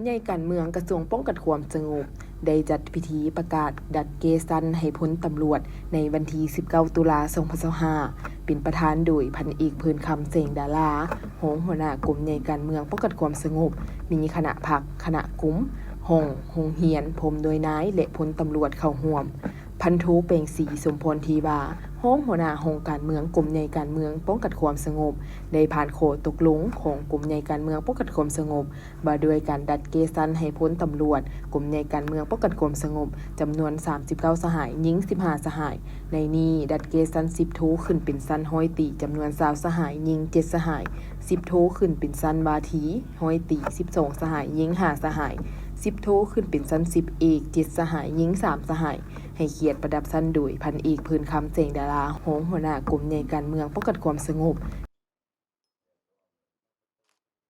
ใหญ่การเมืองกระทรวงป้องกันความสงบได้จัดพิธีประกาศดัดเกซันให้พ้นตำรวจในวันที่19ตุลา2025เป็นประธานโดยพันเอกพื้นคำเสงดาราโหงหัวหน้ากลุ่มใหญ่การเมืองป้องกันความสงบมีคณะพรรคคณะกลุ่มหงเฮียนพรมโดยนายและพลตำรวจเข้าร่วมพันโทเปงศรีสมพรทีบาโหงหัวหน้าหงการเมืองกลุ่มใหญ่การเมืองป้องกันความสงบได้ผ่านโคตกลงของกลุ่มใหญ่การเมืองป้องกันความสงบมาด้วยการดัดเกซันให้พ้นตำรวจกลุ่มใหญ่การเมืองป้องกันความสงบจำนวน39สหายหญิง15สหายในนี้ดัดเกซัน10โทขึ้นเป็นสั้นห้อยตีจำนวน20สหายหญิง7สหาย10โทขึ้นเป็นสั้นบาทีห้อยตี12สหายหญิง5สหาย10โทขึ้นเป็นสั้น10เอก7สหายหญิง3สหายให้เกียรติประดับสั้นโดยพันเอกพื้นคำเสงดาราโหงหัวหน้ากลุ่มใหญ่การเมืองป้องกันความสงบ